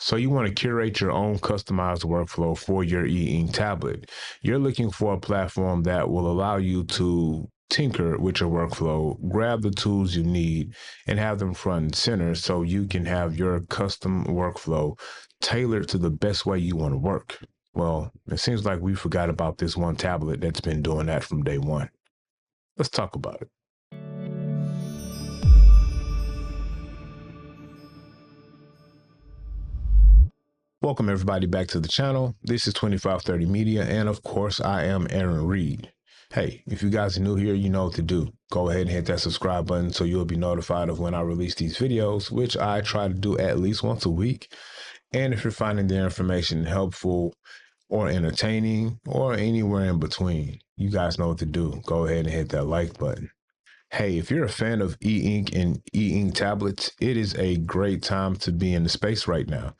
So you want to curate your own customized workflow for your e-ink tablet. You're looking for a platform that will allow you to tinker with your workflow, grab the tools you need, and have them front and center so you can have your custom workflow tailored to the best way you want to work. Well, it seems like we forgot about this one tablet that's been doing that from day one. Let's talk about it. Welcome everybody back to the channel. This is 2530 Media, and of course I am Aaron Reed. Hey, if you guys are new here, you know what to do. Go ahead and hit that subscribe button so you'll be notified of when I release these videos, which I try to do at least once a week. And if you're finding the information helpful or entertaining or anywhere in between, you guys know what to do. Go ahead and hit that like button. Hey, if you're a fan of e-ink and e-ink tablets, it is a great time to be in the space right now.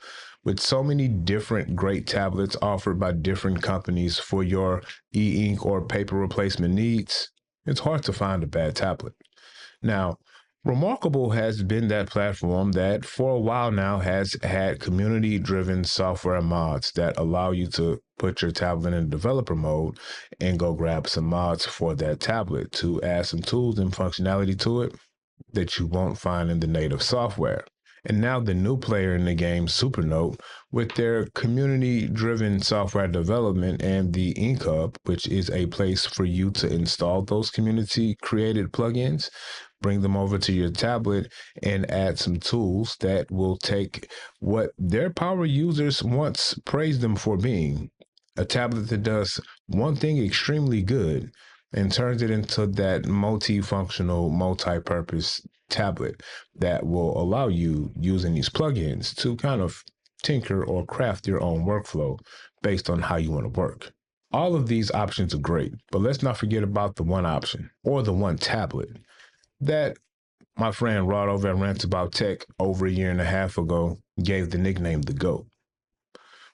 With so many different great tablets offered by different companies for your e-ink or paper replacement needs, it's hard to find a bad tablet. Now, Remarkable has been that platform that for a while now has had community-driven software mods that allow you to put your tablet in developer mode and go grab some mods for that tablet to add some tools and functionality to it that you won't find in the native software. And now the new player in the game, Supernote, with their community-driven software development and the Ink Hub, which is a place for you to install those community-created plugins, bring them over to your tablet, and add some tools that will take what their power users once praised them for being, a tablet that does one thing extremely good and turns it into that multifunctional, multi-purpose tablet that will allow you, using these plugins, to kind of tinker or craft your own workflow based on how you want to work. All of these options are great, but let's not forget about the one option or the one tablet that my friend Rod over at Rants About Tech over a year and a half ago gave the nickname the GOAT.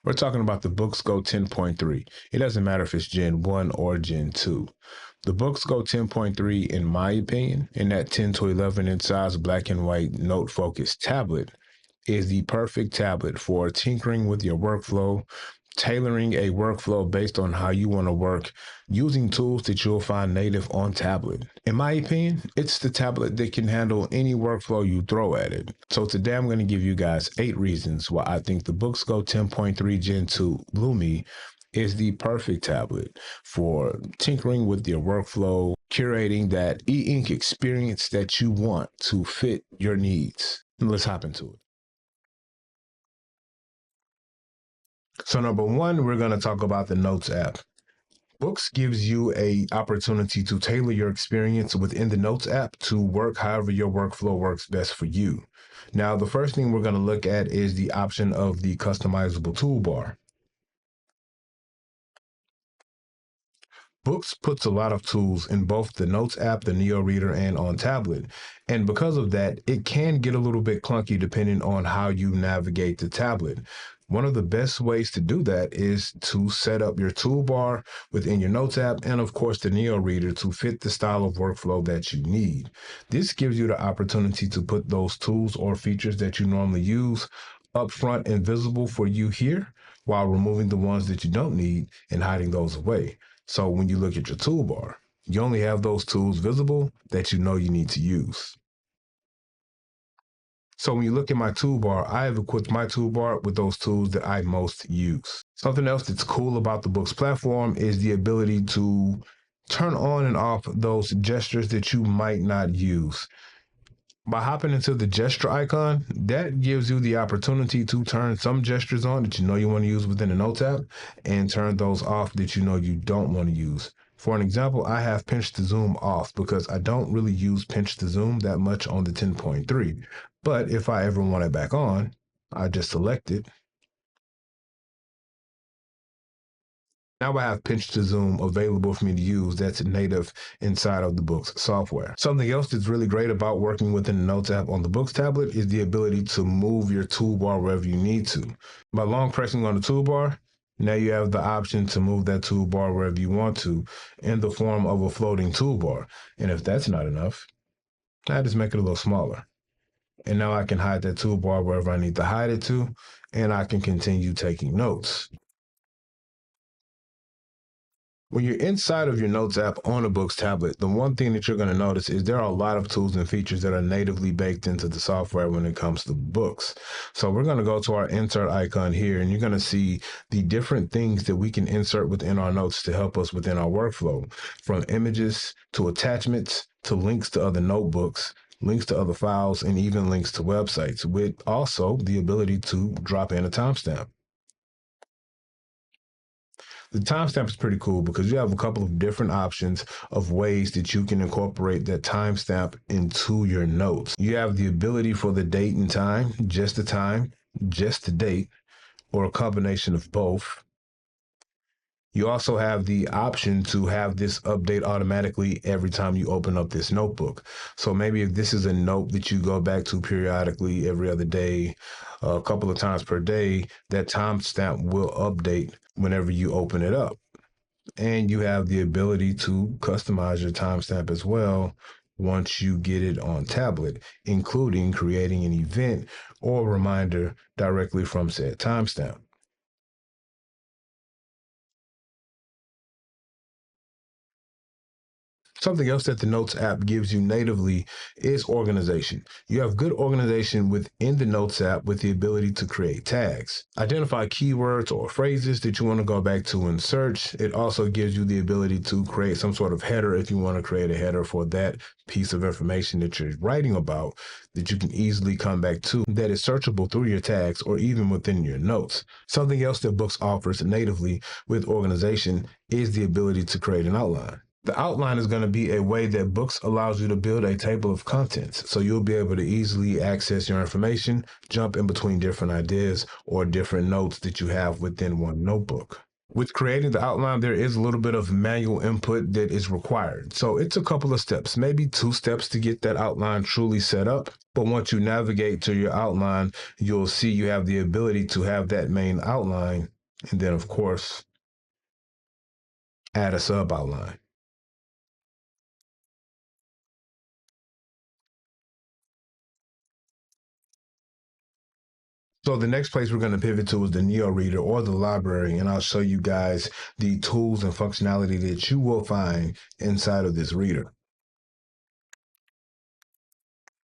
We're talking about the Boox Go 10.3. It doesn't matter if it's Gen 1 or Gen 2. The Boox Go 10.3, in my opinion, in that 10 to 11 inch size black and white note-focused tablet, is the perfect tablet for tinkering with your workflow, tailoring a workflow based on how you want to work, using tools that you'll find native on tablet. In my opinion, it's the tablet that can handle any workflow you throw at it. So today I'm going to give you guys 8 reasons why I think the Boox Go 10.3 Gen 2 Lumi is the perfect tablet for tinkering with your workflow, curating that e-ink experience that you want to fit your needs. And let's hop into it. So number one, we're going to talk about the Notes app. Boox gives you an opportunity to tailor your experience within the Notes app to work however your workflow works best for you. Now, the first thing we're going to look at is the option of the customizable toolbar. Boox puts a lot of tools in both the Notes app, the Neo Reader, and on tablet. And because of that, it can get a little bit clunky depending on how you navigate the tablet. One of the best ways to do that is to set up your toolbar within your Notes app and, of course, the Neo Reader to fit the style of workflow that you need. This gives you the opportunity to put those tools or features that you normally use up front and visible for you here, while removing the ones that you don't need and hiding those away. So when you look at your toolbar, you only have those tools visible that you know you need to use. So when you look at my toolbar, I have equipped my toolbar with those tools that I most use. Something else that's cool about the Boox platform is the ability to turn on and off those gestures that you might not use. By hopping into the gesture icon, that gives you the opportunity to turn some gestures on that you know you want to use within the Notes app and turn those off that you know you don't want to use. For an example, I have pinch to zoom off because I don't really use pinch to zoom that much on the 10.3. But if I ever want it back on, I just select it. Now I have pinch to zoom available for me to use that's native inside of the Boox software. Something else that's really great about working within the Notes app on the Boox tablet is the ability to move your toolbar wherever you need to. By long pressing on the toolbar, now you have the option to move that toolbar wherever you want to in the form of a floating toolbar. And if that's not enough, I just make it a little smaller. And now I can hide that toolbar wherever I need to hide it to, and I can continue taking notes. When you're inside of your Notes app on a Boox tablet, the one thing that you're going to notice is there are a lot of tools and features that are natively baked into the software when it comes to Boox. So we're going to go to our insert icon here, and you're going to see the different things that we can insert within our notes to help us within our workflow, from images to attachments to links to other notebooks, links to other files, and even links to websites, with also the ability to drop in a timestamp. The timestamp is pretty cool because you have a couple of different options of ways that you can incorporate that timestamp into your notes. You have the ability for the date and time, just the date, or a combination of both. You also have the option to have this update automatically every time you open up this notebook. So maybe if this is a note that you go back to periodically every other day, a couple of times per day, that timestamp will update whenever you open it up. And you have the ability to customize your timestamp as well once you get it on tablet, including creating an event or reminder directly from said timestamp. Something else that the Notes app gives you natively is organization. You have good organization within the Notes app with the ability to create tags. Identify keywords or phrases that you want to go back to and search. It also gives you the ability to create some sort of header if you want to create a header for that piece of information that you're writing about that you can easily come back to that is searchable through your tags or even within your notes. Something else that Boox offers natively with organization is the ability to create an outline. The outline is going to be a way that Boox allows you to build a table of contents. So you'll be able to easily access your information, jump in between different ideas or different notes that you have within one notebook. With creating the outline, there is a little bit of manual input that is required. So it's a couple of steps, maybe 2 steps to get that outline truly set up. But once you navigate to your outline, you'll see you have the ability to have that main outline. And then, of course, add a sub outline. So the next place we're going to pivot to is the Neo Reader or the library, and I'll show you guys the tools and functionality that you will find inside of this reader.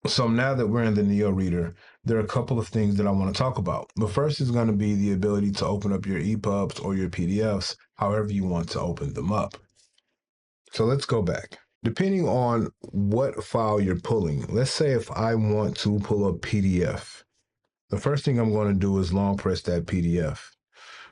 So now that we're in the Neo Reader, there are a couple of things that I want to talk about. The first is going to be the ability to open up your EPUBs or your PDFs, however you want to open them up. So let's go back. Depending on what file you're pulling, let's say if I want to pull up PDF, the first thing I'm going to do is long press that PDF.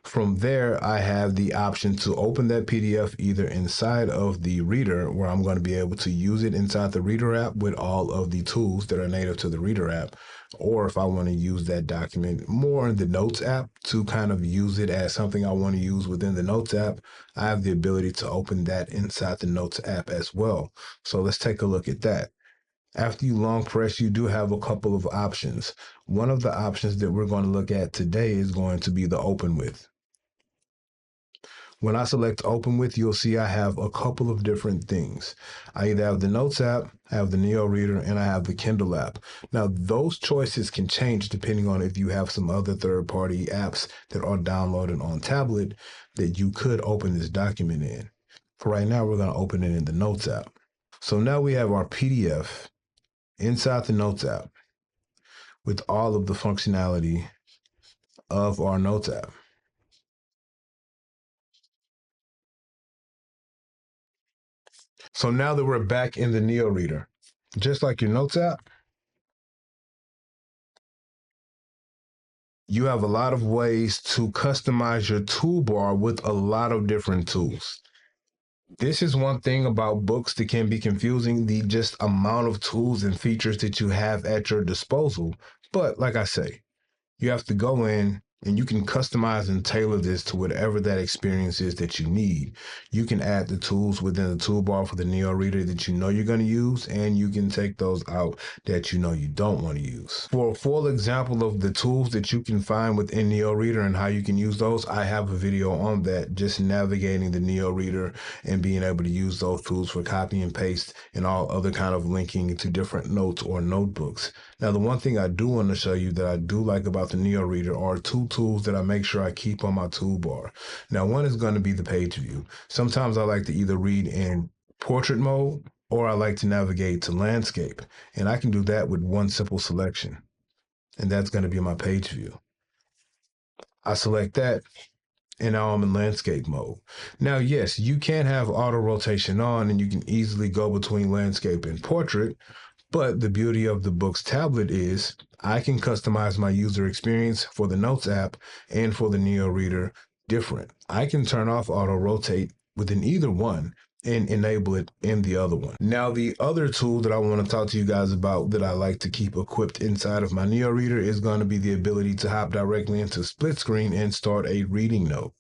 From there, I have the option to open that PDF either inside of the reader, where I'm going to be able to use it inside the Reader app with all of the tools that are native to the Reader app, or if I want to use that document more in the Notes app to kind of use it as something I want to use within the Notes app, I have the ability to open that inside the Notes app as well. So let's take a look at that. After you long press, you do have a couple of options. One of the options that we're going to look at today is going to be the Open With. When I select Open With, you'll see I have a couple of different things. I either have the Notes app, I have the Neo Reader, and I have the Kindle app. Now, those choices can change depending on if you have some other third-party apps that are downloaded on tablet that you could open this document in. For right now, we're going to open it in the Notes app. So now we have our PDF inside the Notes app with all of the functionality of our Notes app. So now that we're back in the Neo Reader, just like your Notes app, you have a lot of ways to customize your toolbar with a lot of different tools. This is one thing about Boox that can be confusing, the just amount of tools and features that you have at your disposal. But like I say, you have to go in, And you can customize and tailor this to whatever that experience is that you need. You can add the tools within the toolbar for the Neo Reader that you know you're going to use, and you can take those out that you know you don't want to use. For a full example of the tools that you can find within Neo Reader and how you can use those, I have a video on that, just navigating the Neo Reader and being able to use those tools for copy and paste and all other kind of linking to different notes or notebooks. Now, the one thing I do want to show you that I do like about the Neo Reader are two tools that I make sure I keep on my toolbar. Now, one is going to be the page view. Sometimes I like to either read in portrait mode or I like to navigate to landscape. And I can do that with one simple selection. And that's going to be my page view. I select that, and now I'm in landscape mode. Now, yes, you can have auto rotation on and you can easily go between landscape and portrait, but the beauty of the Boox tablet is I can customize my user experience for the Notes app and for the Neo Reader different. I can turn off auto rotate within either one and enable it in the other one. Now, the other tool that I want to talk to you guys about that I like to keep equipped inside of my Neo Reader is going to be the ability to hop directly into split screen and start a reading note.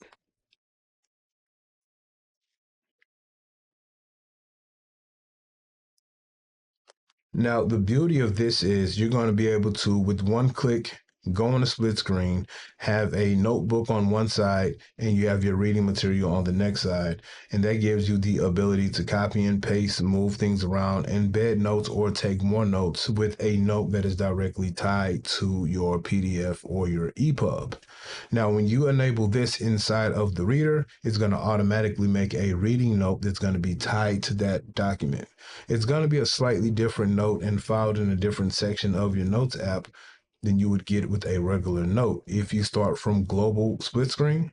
Now, the beauty of this is you're going to be able to, with one click, go on a split screen, have a notebook on one side, and you have your reading material on the next side. And that gives you the ability to copy and paste, move things around, embed notes, or take more notes with a note that is directly tied to your PDF or your EPUB. Now, when you enable this inside of the reader, it's going to automatically make a reading note that's going to be tied to that document. It's going to be a slightly different note and filed in a different section of your Notes app than you would get with a regular note if you start from global split screen,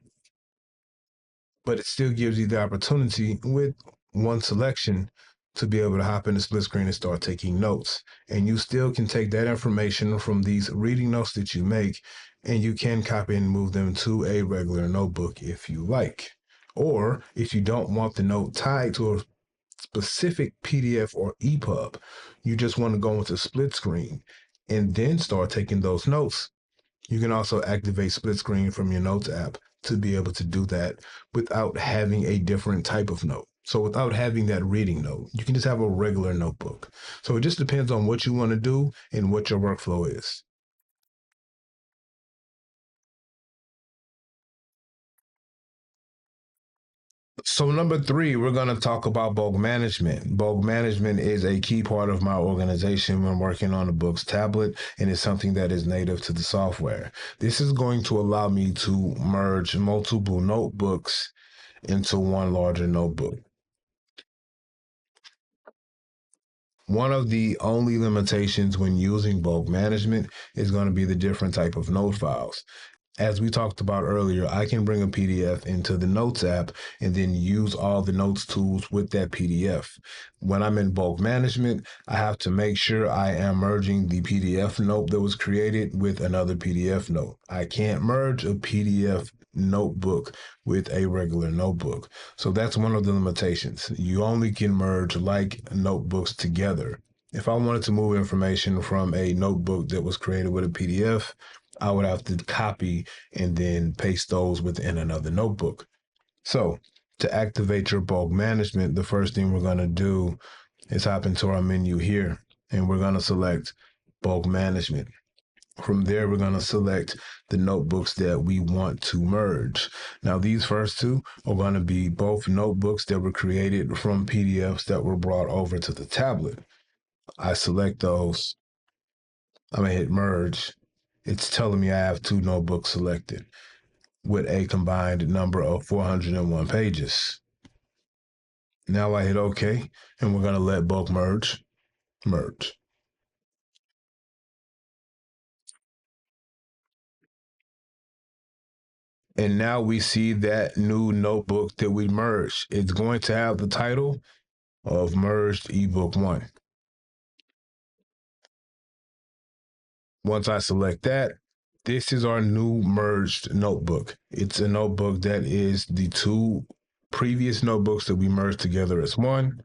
but it still gives you the opportunity with one selection to be able to hop in the split screen and start taking notes. And you still can take that information from these reading notes that you make and you can copy and move them to a regular notebook if you like. Or if you don't want the note tied to a specific PDF or EPUB, you just want to go into split screen and then start taking those notes. You can also activate split screen from your Notes app to be able to do that without having a different type of note. So without having that reading note, you can just have a regular notebook. So it just depends on what you want to do and what your workflow is. So number three, we're going to talk about bulk management. Bulk management is a key part of my organization when working on the Boox tablet, and it's something that is native to the software. This is going to allow me to merge multiple notebooks into one larger notebook. One of the only limitations when using bulk management is going to be the different type of note files. As we talked about earlier, I can bring a PDF into the Notes app and then use all the notes tools with that PDF. When I'm in bulk management, I have to make sure I am merging the PDF note that was created with another PDF note. I can't merge a PDF notebook with a regular notebook. So that's one of the limitations. You only can merge like notebooks together. If I wanted to move information from a notebook that was created with a PDF, I would have to copy and then paste those within another notebook. So to activate your bulk management, the first thing we're going to do is hop into our menu here and we're going to select bulk management. From there, we're going to select the notebooks that we want to merge. Now, these first two are going to be both notebooks that were created from PDFs that were brought over to the tablet. I select those. I'm going to hit merge. It's telling me I have two notebooks selected with a combined number of 401 pages. Now I hit OK, and we're going to let bulk merge. And now we see that new notebook that we merged. It's going to have the title of Merged ebook 1. Once I select that, this is our new merged notebook. It's a notebook that is the two previous notebooks that we merged together as one.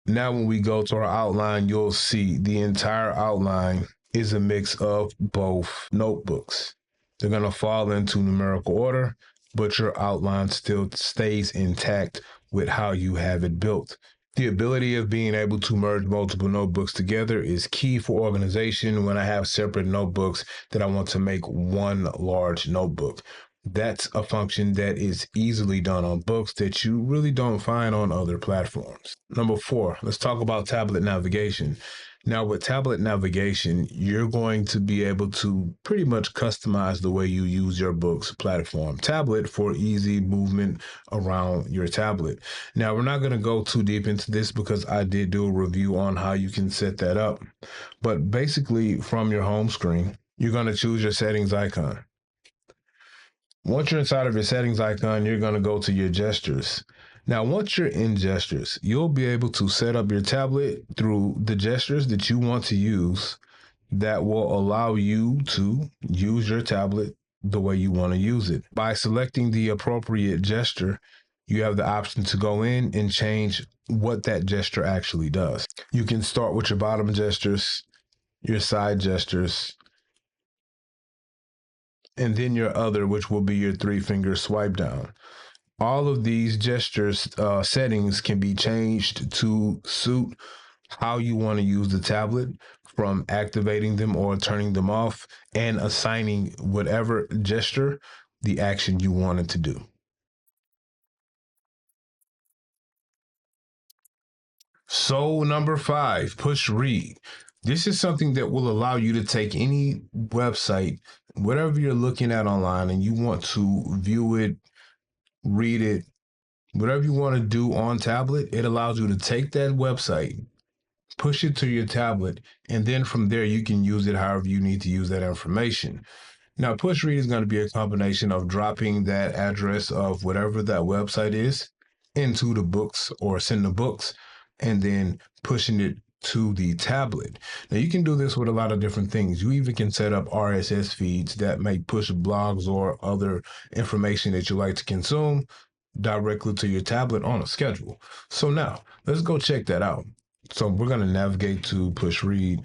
Now, when we go to our outline, you'll see the entire outline is a mix of both notebooks. They're going to fall into numerical order, but your outline still stays intact with how you have it built. The ability of being able to merge multiple notebooks together is key for organization when I have separate notebooks that I want to make one large notebook. That's a function that is easily done on Boox that you really don't find on other platforms. Number 4, let's talk about tablet navigation. Now, with tablet navigation, you're going to be able to pretty much customize the way you use your Boox platform tablet for easy movement around your tablet. Now, we're not going to go too deep into this because I did do a review on how you can set that up. But basically, from your home screen, you're going to choose your settings icon. Once you're inside of your settings icon, you're going to go to your gestures. Now, once you're in gestures, you'll be able to set up your tablet through the gestures that you want to use that will allow you to use your tablet the way you want to use it. By selecting the appropriate gesture, you have the option to go in and change what that gesture actually does. You can start with your bottom gestures, your side gestures, and then your other, which will be your 3-finger swipe down. All of these gestures settings can be changed to suit how you want to use the tablet, from activating them or turning them off and assigning whatever gesture the action you want it to do. So number 5, push read. This is something that will allow you to take any website, whatever you're looking at online, and you want to view it, read it, whatever you want to do on tablet. It allows you to take that website, push it to your tablet, and then from there you can use it however you need to use that information. Now, push read is going to be a combination of dropping that address of whatever that website is into the Boox or send the Boox, and then pushing it to the tablet. Now, you can do this with a lot of different things. You even can set up RSS feeds that may push blogs or other information that you like to consume directly to your tablet on a schedule. So now let's go check that out. So we're going to navigate to push read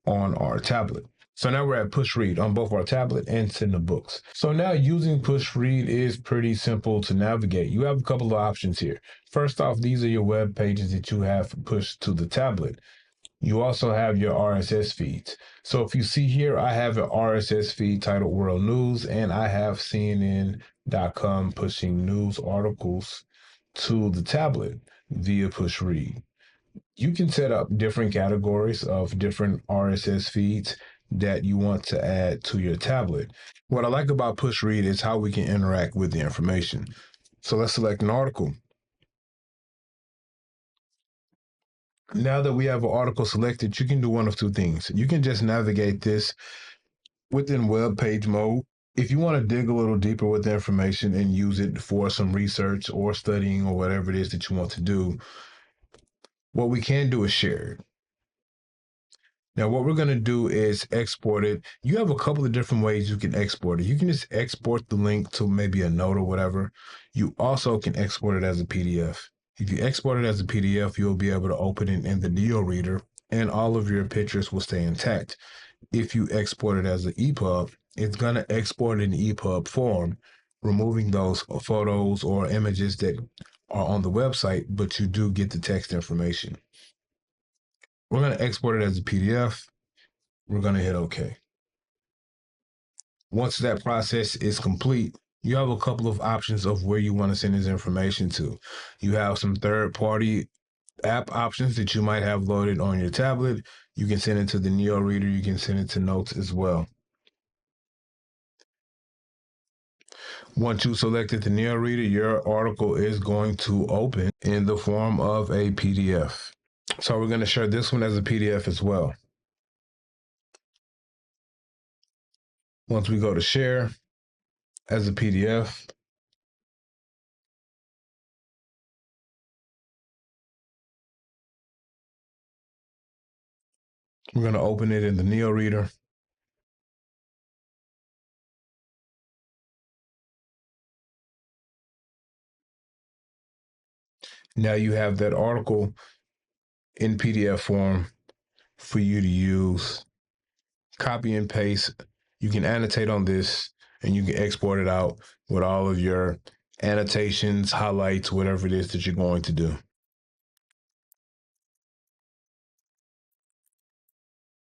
on our tablet. So now we're at push read on both our tablet and send the Boox. So now using push read is pretty simple to navigate. You have a couple of options here. First off, these are your web pages that you have pushed to the tablet. You also have your RSS feeds. So if you see here, I have an RSS feed titled World News, and I have CNN.com pushing news articles to the tablet via push read. You can set up different categories of different RSS feeds that you want to add to your tablet. What I like about push read is how we can interact with the information. So let's select an article. Now that we have an article selected, you can do one of two things. You can just navigate this within web page mode. If you want to dig a little deeper with the information and use it for some research or studying or whatever it is that you want to do, what we can do is share it. Now, what we're going to do is export it. You have a couple of different ways you can export it. You can just export the link to maybe a note or whatever. You also can export it as a PDF. If you export it as a PDF, you'll be able to open it in the Neo reader and all of your pictures will stay intact. If you export it as an EPUB, it's going to export in EPUB form, removing those photos or images that are on the website, but you do get the text information. We're going to export it as a PDF. We're going to hit OK. Once that process is complete, you have a couple of options of where you want to send this information to. You have some third-party app options that you might have loaded on your tablet. You can send it to the Neo reader. You can send it to Notes as well. Once you selected the Neo reader, your article is going to open in the form of a PDF. So we're going to share this one as a PDF as well. Once we go to share as a PDF, we're going to open it in the Neo reader. Now you have that article in PDF form for you to use copy and paste. You can annotate on this and you can export it out with all of your annotations, highlights, whatever it is that you're going to do.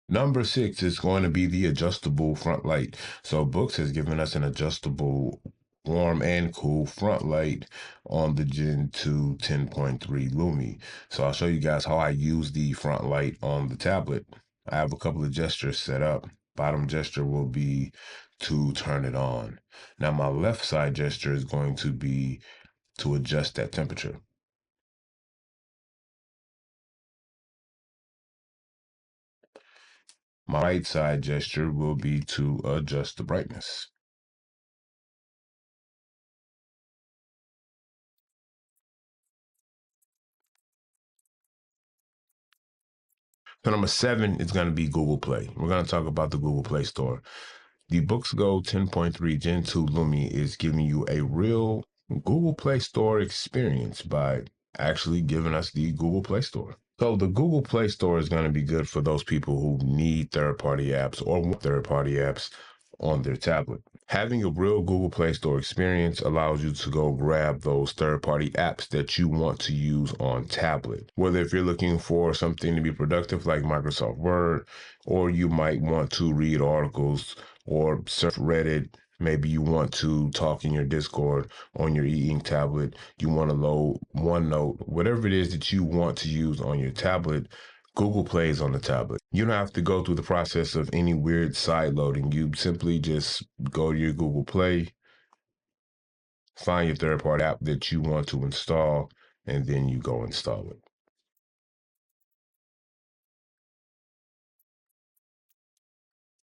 Number 6 is going to be the adjustable front light. So Boox has given us an adjustable warm and cool front light on the Gen 2 10.3 Lumi. So I'll show you guys how I use the front light on the tablet. I have a couple of gestures set up. Bottom gesture will be to turn it on. Now my left side gesture is going to be to adjust that temperature. My right side gesture will be to adjust the brightness. So number 7 is going to be Google Play. We're going to talk about the Google Play Store. The Boox Go 10.3 Gen 2 Lumi is giving you a real Google Play Store experience by actually giving us the Google Play Store. So the Google Play Store is going to be good for those people who need third-party apps or want third-party apps on their tablet. Having a real Google Play Store experience allows you to go grab those third-party apps that you want to use on tablet. Whether if you're looking for something to be productive like Microsoft Word, or you might want to read articles or surf Reddit. Maybe you want to talk in your Discord on your e-ink tablet. You want to load OneNote, whatever it is that you want to use on your tablet. Google Play is on the tablet. You don't have to go through the process of any weird side loading. You simply just go to your Google Play, find your third party app that you want to install, and then you go install it.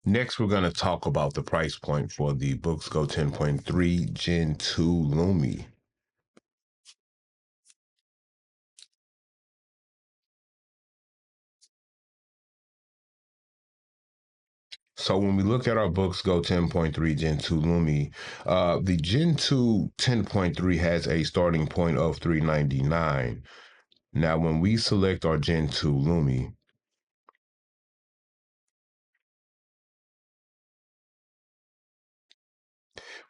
Next, we're going to talk about the price point for the Boox Go 10.3 Gen 2 Lumi. So when we look at our Boox Go 10.3 Gen 2 Lumi, the Gen 2 10.3 has a starting point of $399. Now, when we select our Gen 2 Lumi,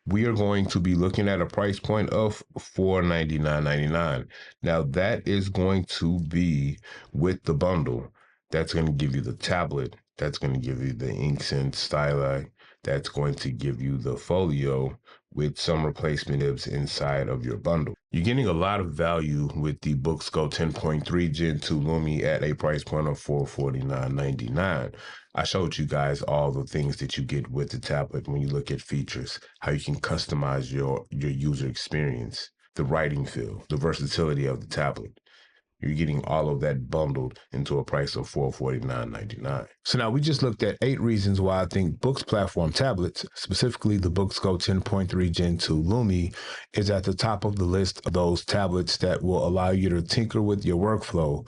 we are going to be looking at a price point of $499.99. Now, that is going to be with the bundle. That's going to give you the tablet. That's going to give you the inks and styli. That's going to give you the folio with some replacement nibs inside of your bundle. You're getting a lot of value with the Boox Go 10.3 Gen 2 Lumi at a price point of $449.99. I showed you guys all the things that you get with the tablet when you look at features, how you can customize your user experience, the writing feel, the versatility of the tablet. You're getting all of that bundled into a price of $449.99. So now we just looked at 8 reasons why I think Boox platform tablets, specifically the Boox Go 10.3 Gen 2 Lumi, is at the top of the list of those tablets that will allow you to tinker with your workflow,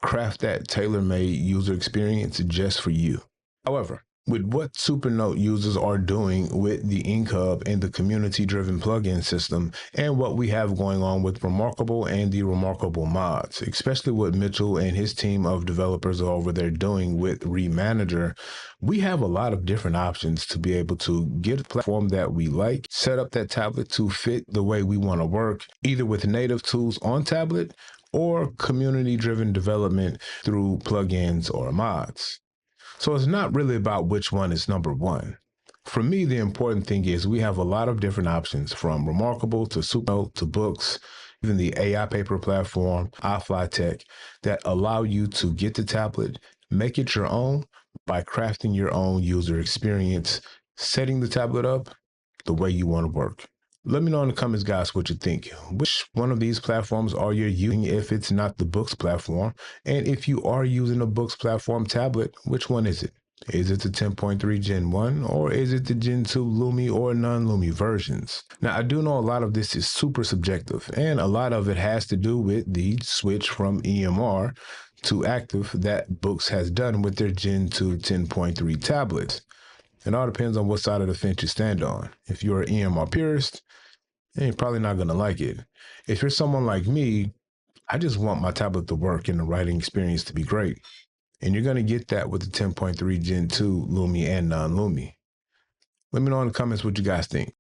craft that tailor-made user experience just for you. However, with what Supernote users are doing with the Ink Hub and the community-driven plugin system, and what we have going on with Remarkable and the Remarkable mods, especially what Mitchell and his team of developers are over there doing with Remanager, we have a lot of different options to be able to get a platform that we like, set up that tablet to fit the way we want to work, either with native tools on tablet or community-driven development through plugins or mods. So it's not really about which one is number one. For me, the important thing is we have a lot of different options from Remarkable to Supernote to Boox, even the AI paper platform, iFlyTech, that allow you to get the tablet, make it your own by crafting your own user experience, setting the tablet up the way you want to work. Let me know in the comments, guys, what you think. Which one of these platforms are you using if it's not the Boox platform? And if you are using a Boox platform tablet, which one is it? Is it the 10.3 Gen 1 or is it the Gen 2 Lumi or non-Lumi versions? Now, I do know a lot of this is super subjective, and a lot of it has to do with the switch from EMR to active that Boox has done with their Gen 2 10.3 tablets. It all depends on what side of the fence you stand on. If you're an EMR purist, then you're probably not going to like it. If you're someone like me, I just want my tablet to work and the writing experience to be great. And you're going to get that with the 10.3 Gen 2 Lumi and non-Lumi. Let me know in the comments what you guys think.